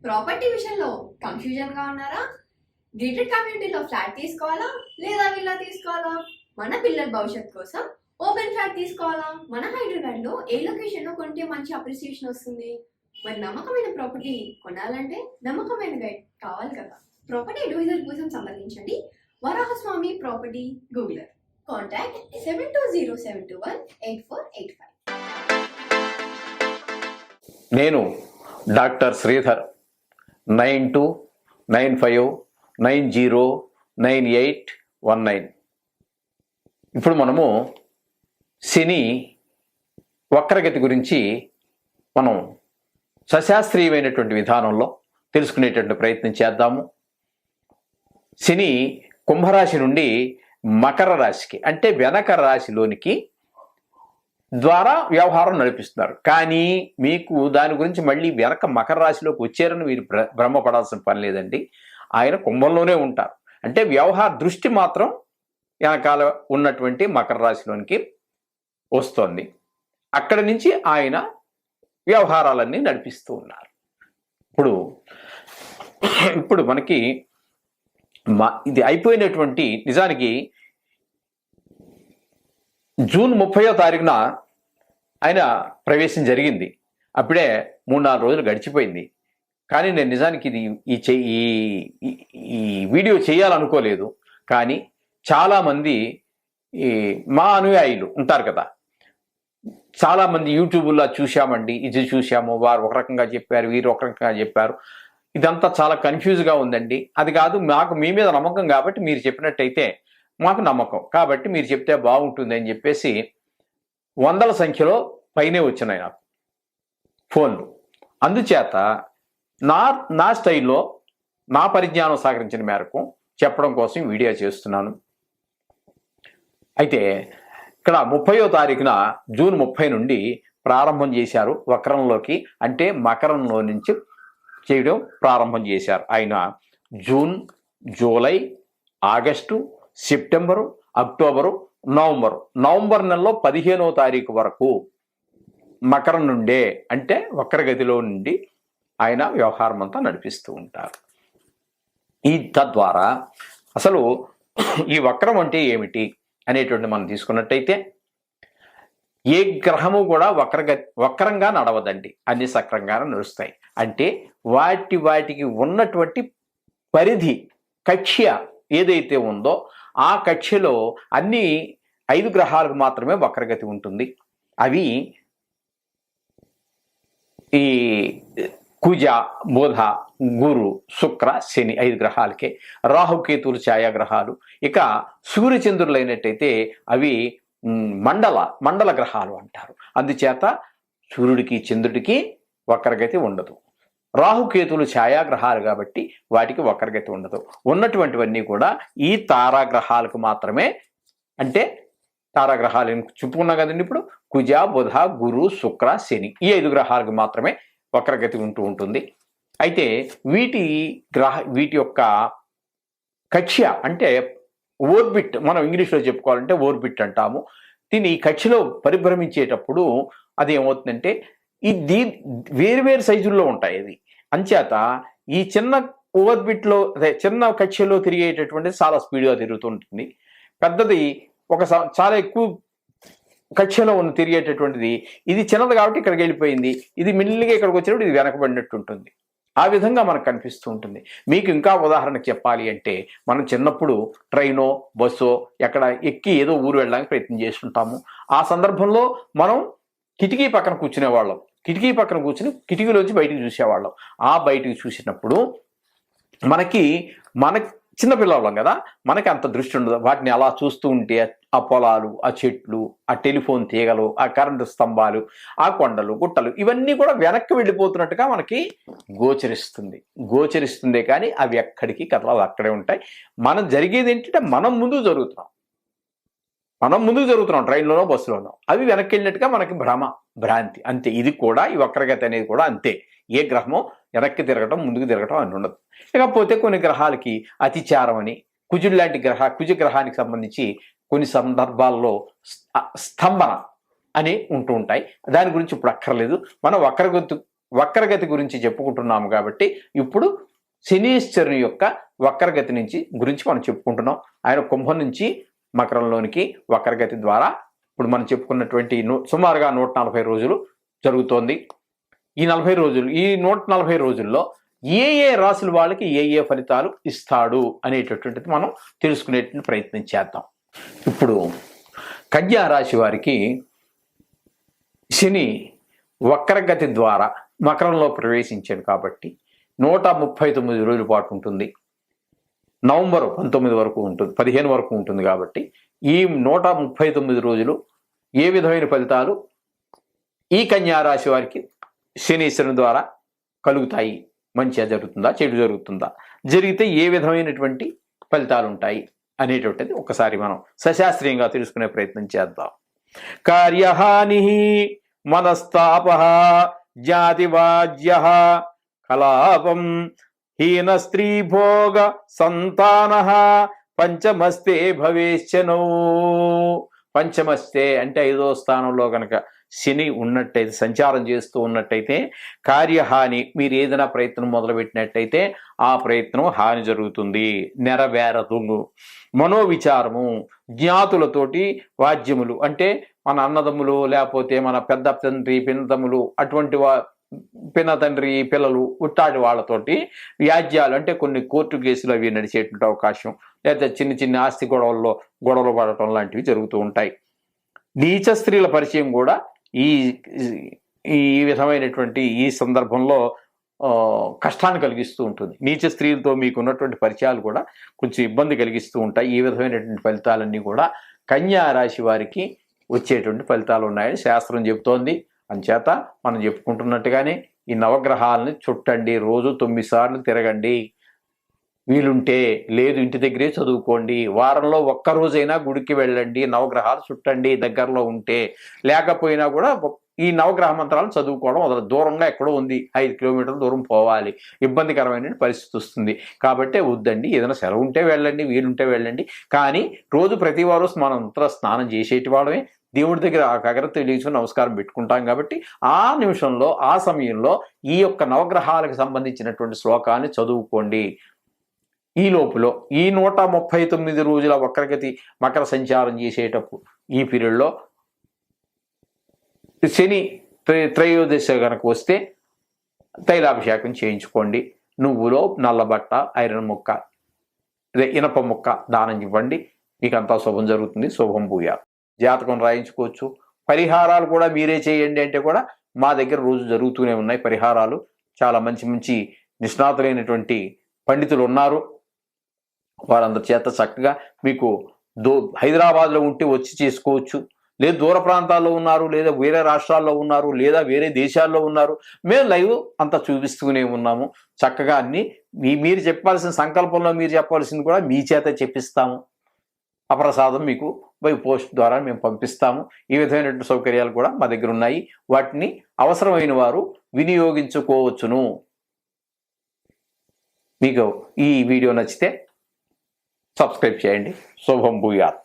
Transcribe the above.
Property విషయంలో confusion గా ఉన్నారా? గేటెడ్ కమ్యూనిటీలో ఫ్లాట్ తీసుకోవాలా లేదా విల్లా తీసుకోవాలా? మన పిల్లల భవిష్యత్ కోసం ఓపెన్ ఫ్లాట్ తీసుకోవాలా? మన హైదరాబాద్ లో ఏ లొకేషన్ లో కొంటే మంచి అప్రిసియేషన్ వస్తుంది? మరి నమ్మకమైన ప్రాపర్టీ కొనాలంటే నమ్మకమైన గైడ్ కావాలి కదా. ప్రాపర్టీ అడ్వైజర్ కోసం సంప్రదించండి వరాహస్వామి ప్రాపర్టీ గూగులర్. కాంటాక్ట్ 7207218485. నేను డాక్టర్ శ్రీధర్ 9295909819. ఇప్పుడు మనము శని వక్రగతి గురించి మనం సశాస్త్రీయమైనటువంటి విధానంలో తెలుసుకునేటువంటి ప్రయత్నం చేద్దాము. శని కుంభరాశి నుండి మకర రాశికి అంటే వెనక రాశిలోనికి ద్వారా వ్యవహారం నడిపిస్తున్నారు. కానీ మీకు దాని గురించి మళ్ళీ వెనక మకర రాశిలోకి వచ్చారని మీరు భ్రమపడాల్సిన పని లేదండి. ఆయన కుంభంలోనే ఉంటారు. అంటే వ్యవహార దృష్టి మాత్రం వెనకాల ఉన్నటువంటి మకర రాశిలోనికి వస్తోంది. అక్కడి నుంచి ఆయన వ్యవహారాలన్నీ నడిపిస్తూ ఉన్నారు. ఇప్పుడు మనకి ఇది అయిపోయినటువంటి నిజానికి జూన్ 30వ తారీఖున ఆయన ప్రవేశం జరిగింది. అప్పుడే 3-4 రోజులు గడిచిపోయింది. కానీ నేను నిజానికి ఈ వీడియో చేయాలనుకోలేదు. కానీ చాలామంది మా అనుయాయులు ఉంటారు కదా, చాలామంది యూట్యూబ్లో చూశామండి, ఇది చూశాము, వారు ఒక రకంగా చెప్పారు, వీరు ఒక రకంగా చెప్పారు, ఇదంతా చాలా కన్ఫ్యూజ్గా ఉందండి. అది కాదు, మాకు మీ మీద నమ్మకం కాబట్టి మీరు చెప్పినట్టయితే మాకు నమ్మకం కాబట్టి మీరు చెప్తే బాగుంటుంది అని చెప్పేసి వందల సంఖ్యలో పైనే వచ్చినాయి నాకు ఫోన్లు. అందుచేత నా స్టైల్లో నా పరిజ్ఞానం సహకరించిన మేరకు చెప్పడం కోసం వీడియో చేస్తున్నాను. అయితే ఇక్కడ 30వ తారీఖున జూన్ 30 నుండి ప్రారంభం చేశారు వక్రంలోకి, అంటే మకరంలో నుంచి చేయడం ప్రారంభం చేశారు. ఆయన June, July, August, September, October, November నెలలో 15వ తారీఖు వరకు మకరం నుండే అంటే వక్రగతిలో నుండి ఆయన వ్యవహారం అంతా నడిపిస్తూ ఉంటారు. తద్వారా అసలు ఈ వక్రం అంటే ఏమిటి అనేటువంటి మనం తీసుకున్నట్టయితే ఏ గ్రహము కూడా వక్రంగా నడవదండి, అన్ని సక్రంగానే నడుస్తాయి. అంటే వాటికి ఉన్నటువంటి పరిధి కక్ష్య ఏదైతే ఉందో ఆ కక్ష్యలో అన్ని 5 గ్రహాలకు మాత్రమే వక్రగతి ఉంటుంది. అవి ఈ కుజ, బుధ, గురు, శుక్ర, శని 5 గ్రహాలకే. రాహుకేతువులు ఛాయాగ్రహాలు. ఇక సూర్యచంద్రులు అయినట్టయితే అవి మండల గ్రహాలు అంటారు. అందుచేత సూర్యుడికి చంద్రుడికి వక్రగతి ఉండదు. రాహుకేతువులు ఛాయాగ్రహాలు కాబట్టి వాటికి వక్రగతి ఉండదు. ఉన్నటువంటివన్నీ కూడా ఈ తారాగ్రహాలకు మాత్రమే, అంటే తారాగ్రహాలు చెప్పుకున్నాం కదండి. ఇప్పుడు కుజ, బుధ, గురు, శుక్ర, శని ఈ 5 గ్రహాలకు మాత్రమే వక్రగతి ఉంటుంది. అయితే వీటి యొక్క కక్ష్య అంటే ఓర్బిట్, మనం ఇంగ్లీష్లో చెప్పుకోవాలంటే ఓర్బిట్ అంటాము. దీని కక్ష్యలో పరిభ్రమించేటప్పుడు అది ఏమవుతుందంటే వేరు సైజుల్లో ఉంటాయి. అది అంచేత ఈ చిన్న ఓర్బిట్లో చిన్న కక్ష్యలో తిరిగేటటువంటిది చాలా స్పీడ్గా తిరుగుతుంటుంది. పెద్దది చాలా ఎక్కువ కక్ష్యలో తిరిగేటటువంటిది ఇది చిన్నది కాబట్టి ఇక్కడికి వెళ్ళిపోయింది, ఇది మిల్లిగా ఇక్కడికి వచ్చినప్పుడు ఇది వెనకబడినట్టు ఉంటుంది. ఆ విధంగా మనకు కనిపిస్తూ ఉంటుంది. మీకు ఇంకా ఉదాహరణకు చెప్పాలి అంటే మనం చిన్నప్పుడు ట్రైనో బస్సో ఎక్కడ ఎక్కి ఏదో ఊరు వెళ్ళడానికి ప్రయత్నం చేస్తుంటాము. ఆ సందర్భంలో మనం కిటికీ పక్కన కూర్చునేవాళ్ళం. కిటికీ పక్కన కూర్చుని కిటికీలోంచి బయటికి చూసేవాళ్ళం. ఆ బయటికి చూసినప్పుడు మన చిన్నపిల్లవాళ్ళం కదా, మనకి అంత దృష్టి ఉండదు. వాటిని అలా చూస్తూ ఉంటే ఆ పొలాలు, ఆ చెట్లు, ఆ టెలిఫోన్ తీగలు, ఆ కరెంటు స్తంభాలు, ఆ కొండలు, గుట్టలు ఇవన్నీ కూడా వెనక్కి వెళ్ళిపోతున్నట్టుగా మనకి గోచరిస్తుంది. కానీ అవి ఎక్కడికి కథలు అక్కడే ఉంటాయి. మనం జరిగేది ఏంటంటే మనం ముందుకు జరుగుతున్నాం ట్రైన్లోనో బస్సులోనో, అవి వెనక్కి వెళ్ళినట్టుగా మనకి భ్రాంతి అంతే. ఇది కూడా ఈ వక్రగతి అనేది కూడా అంతే. ఏ గ్రహమో వెనక్కి తిరగటం ముందుకు తిరగటం అని ఉండదు. ఇకపోతే కొన్ని గ్రహాలకి అతిచారం అని కుజుడు లాంటి కుజ గ్రహానికి సంబంధించి కొన్ని సందర్భాల్లో స్తంభన అని ఉంటూ ఉంటాయి. దాని గురించి ఇప్పుడు అక్కర్లేదు. మనం వక్రగతి గురించి చెప్పుకుంటున్నాము కాబట్టి ఇప్పుడు శనీశ్వరుని యొక్క వక్రగతి గురించి మనం చెప్పుకుంటున్నాం. ఆయన కుంభం నుంచి మకరంలోనికి వక్రగతి ద్వారా ఇప్పుడు మనం చెప్పుకున్నటువంటి సుమారుగా 140 రోజులు జరుగుతోంది. ఈ 140 రోజుల్లో ఏ రాశుల వాళ్ళకి ఏ ఫలితాలు ఇస్తాడు అనేటటువంటిది మనం తెలుసుకునేటువంటి ప్రయత్నం చేద్దాం. ఇప్పుడు కన్యా రాశి వారికి శని వక్రగతి ద్వారా మకరంలో ప్రవేశించాడు కాబట్టి 139 రోజుల పాటు ఉంటుంది. నవంబర్ 19 వరకు ఉంటుంది, 15 వరకు ఉంటుంది. కాబట్టి ఈ 139 రోజులు ఏ విధమైన ఫలితాలు ఈ కన్యా రాశి వారికి శనీశ్వరుని ద్వారా కలుగుతాయి? మంచిగా జరుగుతుందా, చెడు జరుగుతుందా, జరిగితే ఏ విధమైనటువంటి ఫలితాలు ఉంటాయి అనేటువంటిది ఒకసారి మనం సశాస్త్రీయంగా తెలుసుకునే ప్రయత్నం చేద్దాం. కార్యహాని, మనస్తాప, జాతివాజ్య, కలాపం, హీన స్త్రీ భోగ సంతాన, పంచమస్తే భవేశ్చనో. పంచమస్తే అంటే 5వ స్థానంలో కనుక శని ఉన్నట్టయితే, సంచారం చేస్తూ ఉన్నట్టయితే కార్యహాని, మీరు ఏదైనా ప్రయత్నం మొదలుపెట్టినట్టయితే ఆ ప్రయత్నం హాని జరుగుతుంది, నెరవేరదు. మనోవిచారము, జ్ఞాతులతోటి వాద్యములు అంటే మన అన్నదమ్ములు లేకపోతే మన పెద్ద తండ్రి పినతమ్ములు అటువంటి పిన తండ్రి పిల్లలు ఉట్టాడి వాళ్ళతోటి వ్యాజ్యాలు అంటే కొన్ని కోర్టు కేసులు అవి నడిచేటువంటి అవకాశం, లేదా చిన్న ఆస్తి గొడవలు పడటం లాంటివి జరుగుతూ ఉంటాయి. నీచ స్త్రీల పరిచయం కూడా ఈ విధమైనటువంటి ఈ సందర్భంలో కష్టాన్ని కలిగిస్తూ ఉంటుంది. నీచ స్త్రీలతో మీకు ఉన్నటువంటి పరిచయాలు కూడా కొంచెం ఇబ్బంది కలిగిస్తూ ఉంటాయి. ఈ విధమైనటువంటి ఫలితాలన్నీ కూడా కన్యా రాశి వారికి వచ్చేటువంటి ఫలితాలు ఉన్నాయని శాస్త్రం చెబుతోంది. అంచేత మనం చెప్పుకుంటున్నట్టుగానే ఈ నవగ్రహాలని చుట్టండి, రోజు 9 సార్లు తిరగండి. వీలుంటే, లేదు ఇంటి దగ్గరే చదువుకోండి. వారంలో ఒక్కరోజైనా గుడికి వెళ్ళండి, నవగ్రహాలు చుట్టండి దగ్గరలో ఉంటే. లేకపోయినా కూడా ఈ నవగ్రహ మంత్రాలు చదువుకోవడం వదలదు. దూరంగా ఎక్కడో ఉంది, 5 కిలోమీటర్ల దూరం పోవాలి, ఇబ్బందికరమైన పరిస్థితి వస్తుంది. కాబట్టి వద్దండి, ఏదైనా సెలవు ఉంటే వెళ్ళండి, వీలుంటే వెళ్ళండి. కానీ రోజు ప్రతివారు మనంతా స్నానం చేసేటి వాళ్ళమే, దేవుడి దగ్గర అగరత్తి వెలిగించుకుని నమస్కారం పెట్టుకుంటాం. కాబట్టి ఆ నిమిషంలో, ఆ సమయంలో ఈ యొక్క నవగ్రహాలకు సంబంధించినటువంటి శ్లోకాన్ని చదువుకోండి. ఈ లోపులో ఈ 139 రోజుల వక్రగతి మకర సంచారం చేసేటప్పుడు ఈ పీరియడ్లో శని త్రయోదశి కనుక వస్తే తైలాభిషేకం చేయించుకోండి. నువ్వులో నల్లబట్ట, ఐరన్ ముక్క, ఇనప ముక్క దానం ఇవ్వండి. మీకు అంతా శుభం జరుగుతుంది. శుభం భూయా. జాతకం రాయించుకోవచ్చు. పరిహారాలు కూడా మీరే చేయండి అంటే కూడా మా దగ్గర రోజు జరుగుతూనే ఉన్నాయి పరిహారాలు. చాలా మంచి నిష్ణాతులైనటువంటి పండితులు ఉన్నారు. వారందరి చేత చక్కగా మీకు హైదరాబాద్లో ఉంటే వచ్చి చేసుకోవచ్చు. లేదా దూర ప్రాంతాల్లో ఉన్నారు, లేదా వేరే రాష్ట్రాల్లో ఉన్నారు, లేదా వేరే దేశాల్లో ఉన్నారు, మేము లైవ్ అంతా చూపిస్తూనే ఉన్నాము. చక్కగా అన్ని మీరు చెప్పాల్సిన సంకల్పంలో మీరు చెప్పాల్సింది కూడా మీ చేత చెప్పిస్తాము. అప్రసాదం మీకు బై పోస్ట్ ద్వారా మేము పంపిస్తాము. ఈ విధమైనటువంటి సౌకర్యాలు కూడా మా దగ్గర ఉన్నాయి. వాటిని అవసరమైన వారు వినియోగించుకోవచ్చును. మీకు ఈ వీడియో నచ్చితే సబ్స్క్రైబ్ చేయండి. శుభం భూయాత్.